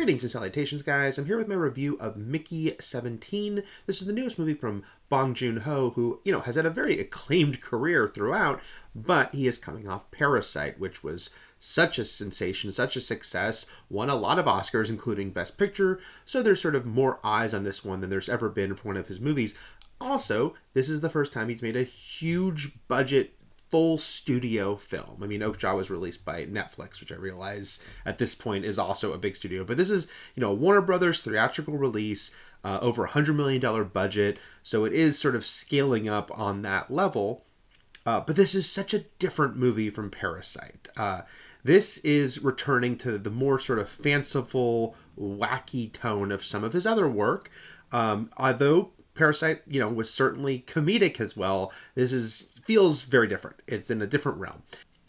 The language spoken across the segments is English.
Greetings and salutations, guys. I'm here with my review of Mickey 17. This is the newest movie from Bong Joon-ho, who, has had a very acclaimed career throughout, but he is coming off Parasite, which was such a sensation, such a success, won a lot of Oscars, including Best Picture, so there's sort of more eyes on this one than there's ever been for one of his movies. Also, this is the first time he's made a huge budget full studio film. I mean, Okja was released by Netflix, which I realize at this point is also a big studio. But this is, a Warner Brothers theatrical release, over $100 million budget. So it is sort of scaling up on that level. But this is such a different movie from Parasite. This is returning to the more sort of fanciful, wacky tone of some of his other work. Although Parasite, was certainly comedic as well, this feels very different. It's in a different realm.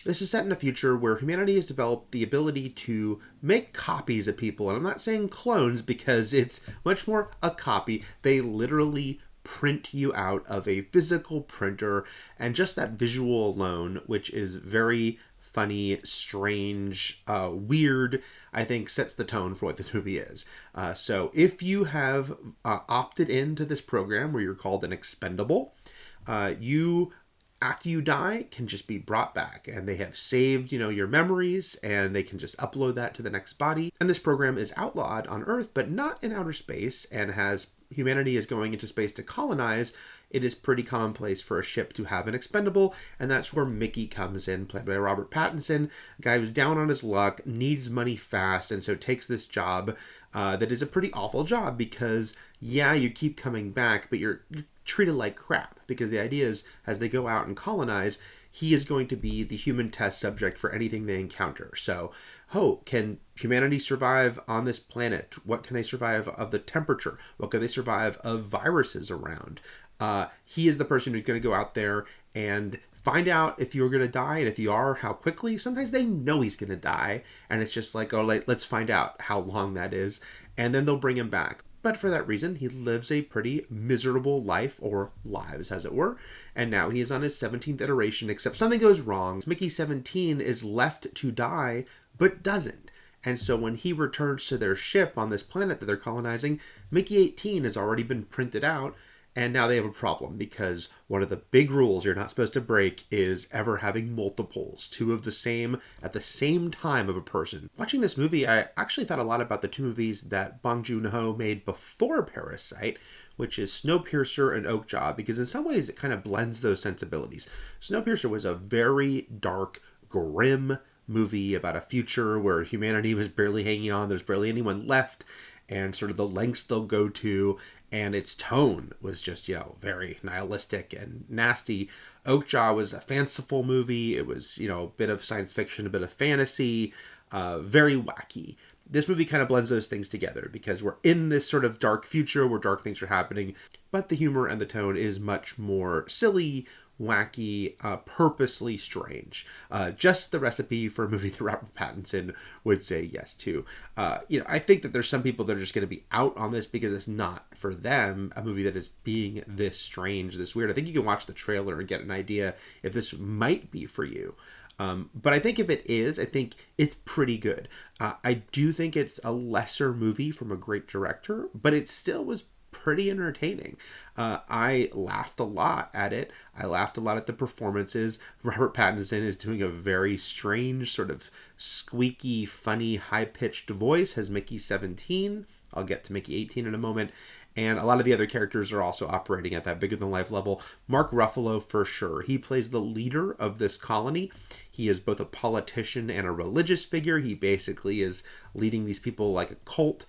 This is set in a future where humanity has developed the ability to make copies of people. And I'm not saying clones because it's much more a copy. They literally print you out of a physical printer. And just that visual alone, which is very funny, strange, weird, I think sets the tone for what this movie is. So if you have opted into this program where you're called an expendable, you, after you die, can just be brought back, and they have saved, your memories, and they can just upload that to the next body. And this program is outlawed on Earth, but not in outer space, and as humanity is going into space to colonize, it is pretty commonplace for a ship to have an expendable, and that's where Mickey comes in, played by Robert Pattinson, a guy who's down on his luck, needs money fast, and so takes this job that is a pretty awful job because, you keep coming back, but you're treated like crap, because the idea is, as they go out and colonize, he is going to be the human test subject for anything they encounter. So, can humanity survive on this planet? What can they survive of the temperature? What can they survive of viruses around? He is the person who's going to go out there and find out if you're going to die, and if you are, how quickly. Sometimes they know he's going to die, and it's just like, let's find out how long that is, and then they'll bring him back. But for that reason, he lives a pretty miserable life, or lives, as it were. And now he is on his 17th iteration, except something goes wrong. Mickey 17 is left to die, but doesn't. And so when he returns to their ship on this planet that they're colonizing, Mickey 18 has already been printed out. And now they have a problem, because one of the big rules you're not supposed to break is ever having multiples, two of the same at the same time of a person. Watching this movie, I actually thought a lot about the two movies that Bong Joon-ho made before Parasite, which is Snowpiercer and Okja, because in some ways it kind of blends those sensibilities. Snowpiercer was a very dark, grim movie about a future where humanity was barely hanging on, there's barely anyone left, and sort of the lengths they'll go to, and its tone was just, very nihilistic and nasty. Okja was a fanciful movie. It was, a bit of science fiction, a bit of fantasy, very wacky. This movie kind of blends those things together, because we're in this sort of dark future where dark things are happening, but the humor and the tone is much more silly, wacky, purposely strange. Just the recipe for a movie that Robert Pattinson would say yes to. I think that there's some people that are just going to be out on this because it's not for them, a movie that is being this strange, this weird. I think you can watch the trailer and get an idea if this might be for you. But I think if it is, I think it's pretty good. I do think it's a lesser movie from a great director, but it still was pretty entertaining. I laughed a lot at it. I laughed a lot at the performances. Robert Pattinson is doing a very strange, sort of squeaky, funny, high-pitched voice as Mickey 17. I'll get to Mickey 18 in a moment. And a lot of the other characters are also operating at that bigger-than-life level. Mark Ruffalo, for sure. He plays the leader of this colony. He is both a politician and a religious figure. He basically is leading these people like a cult.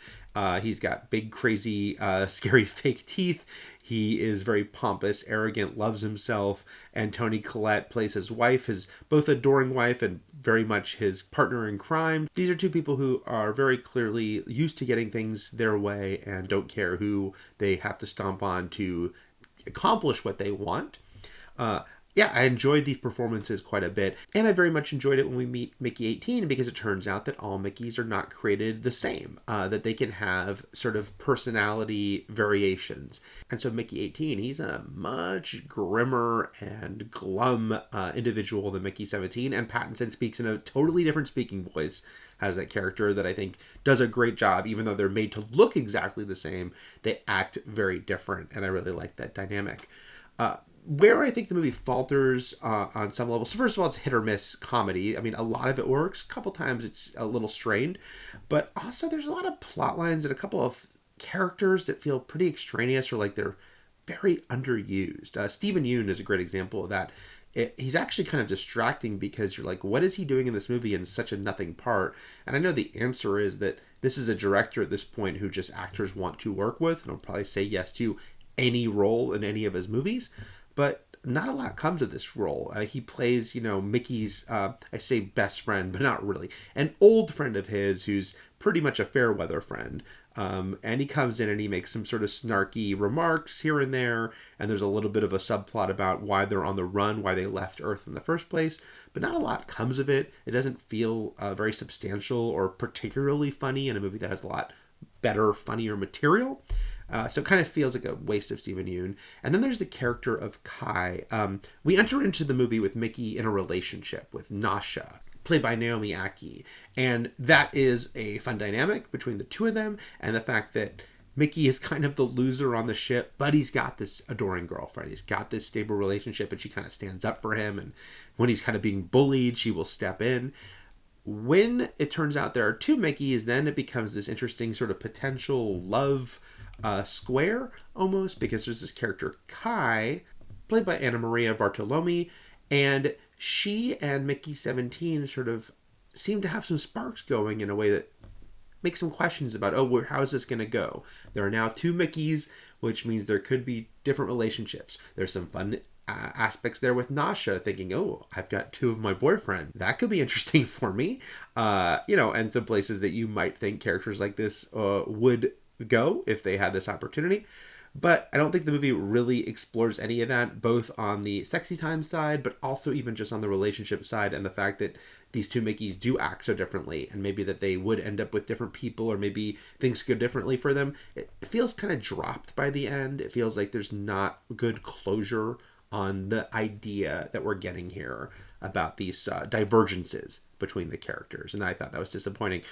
He's got big, crazy, scary fake teeth. He is very pompous, arrogant, loves himself. And Toni Collette plays his wife, his both adoring wife and very much his partner in crime. These are two people who are very clearly used to getting things their way and don't care who they have to stomp on to accomplish what they want. Yeah, I enjoyed these performances quite a bit, and I very much enjoyed it when we meet Mickey 18 because it turns out that all Mickeys are not created the same, that they can have sort of personality variations. And so Mickey 18, he's a much grimmer and glum individual than Mickey 17, and Pattinson speaks in a totally different speaking voice, has that character that I think does a great job. Even though they're made to look exactly the same, they act very different, and I really like that dynamic. Where I think the movie falters on some levels. So first of all, it's hit or miss comedy. I mean, a lot of it works. A couple times it's a little strained, but also there's a lot of plot lines and a couple of characters that feel pretty extraneous or like they're very underused. Stephen Yeun is a great example of that. He's actually kind of distracting because you're like, what is he doing in this movie in such a nothing part? And I know the answer is that this is a director at this point who just actors want to work with and will probably say yes to any role in any of his movies. But not a lot comes of this role. He plays, Mickey's, I say best friend, but not really, an old friend of his who's pretty much a fair weather friend. And he comes in and he makes some sort of snarky remarks here and there. And there's a little bit of a subplot about why they're on the run, why they left Earth in the first place. But not a lot comes of it. It doesn't feel very substantial or particularly funny in a movie that has a lot better, funnier material. So it kind of feels like a waste of Stephen Yeun. And then there's the character of Kai. We enter into the movie with Mickey in a relationship with Nasha, played by Naomi Ackie. And that is a fun dynamic between the two of them. And the fact that Mickey is kind of the loser on the ship, but he's got this adoring girlfriend. He's got this stable relationship and she kind of stands up for him. And when he's kind of being bullied, she will step in. When it turns out there are two Mickeys, then it becomes this interesting sort of potential love square almost, because there's this character Kai, played by Anna Maria Bartolome, and she and Mickey 17 sort of seem to have some sparks going in a way that makes some questions about, how is this going to go? There are now two Mickeys, which means there could be different relationships. There's some fun aspects there with Nasha thinking, I've got two of my boyfriend. That could be interesting for me. And some places that you might think characters like this would go if they had this opportunity. But I don't think the movie really explores any of that, both on the sexy time side, but also even just on the relationship side, and the fact that these two Mickeys do act so differently, and maybe that they would end up with different people, or maybe things go differently for them. It feels kind of dropped by the end. It feels like there's not good closure on the idea that we're getting here about these divergences between the characters, and I thought that was disappointing.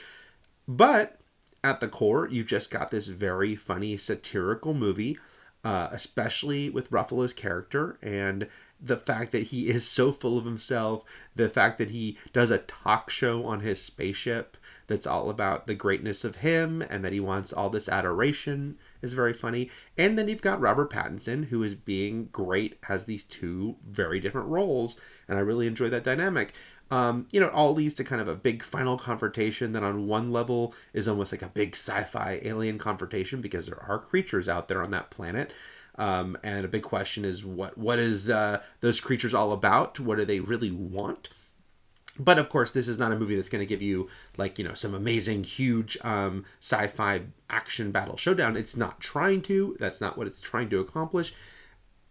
But at the core, you just got this very funny satirical movie, especially with Ruffalo's character and the fact that he is so full of himself, the fact that he does a talk show on his spaceship that's all about the greatness of him and that he wants all this adoration is very funny. And then you've got Robert Pattinson, who is being great, has these two very different roles, and I really enjoy that dynamic. It all leads to kind of a big final confrontation that on one level is almost like a big sci-fi alien confrontation because there are creatures out there on that planet. And a big question is what is those creatures all about? What do they really want? But of course, this is not a movie that's going to give you some amazing, huge sci-fi action battle showdown. It's not trying to. That's not what it's trying to accomplish.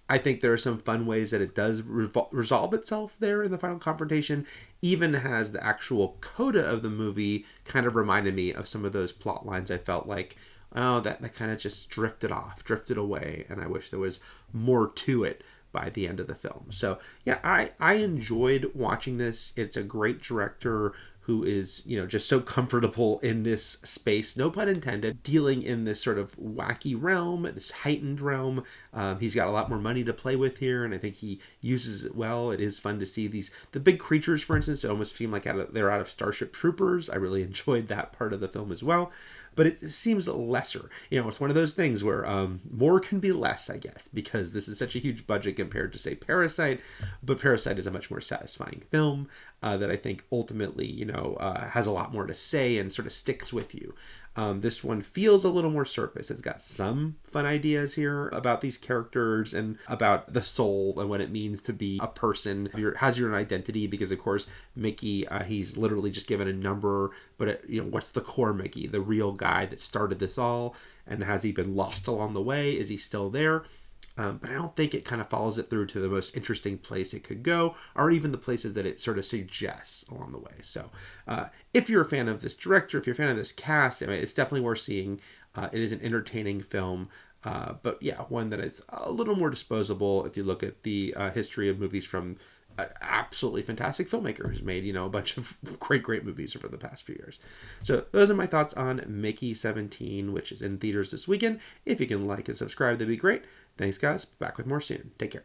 I think there are some fun ways that it does resolve itself there in the final confrontation, even as the actual coda of the movie kind of reminded me of some of those plot lines I felt like, that kind of just drifted away, and I wish there was more to it by the end of the film. So, yeah, I enjoyed watching this. It's a great director who is, just so comfortable in this space, no pun intended, dealing in this sort of wacky realm, this heightened realm. He's got a lot more money to play with here, and I think he uses it well. It is fun to see the big creatures, for instance, almost seem like they're out of Starship Troopers. I really enjoyed that part of the film as well. But it seems lesser. It's one of those things where more can be less, I guess, because this is such a huge budget compared to, say, Parasite. But Parasite is a much more satisfying film that I think ultimately, has a lot more to say and sort of sticks with you. This one feels a little more surface. It's got some fun ideas here about these characters and about the soul and what it means to be a person. Has your own identity, because of course Mickey, he's literally just given a number, but what's the core Mickey, the real guy that started this all, and has he been lost along the way? Is he still there? But I don't think it kind of follows it through to the most interesting place it could go, or even the places that it sort of suggests along the way. So, if you're a fan of this director, if you're a fan of this cast, I mean, it's definitely worth seeing. It is an entertaining film, but yeah, one that is a little more disposable if you look at the history of movies from an absolutely fantastic filmmaker who's made, a bunch of great movies over the past few years. So those are my thoughts on Mickey 17, which is in theaters this weekend. If you can like and subscribe, that'd be great. Thanks, guys. Back with more soon. Take care.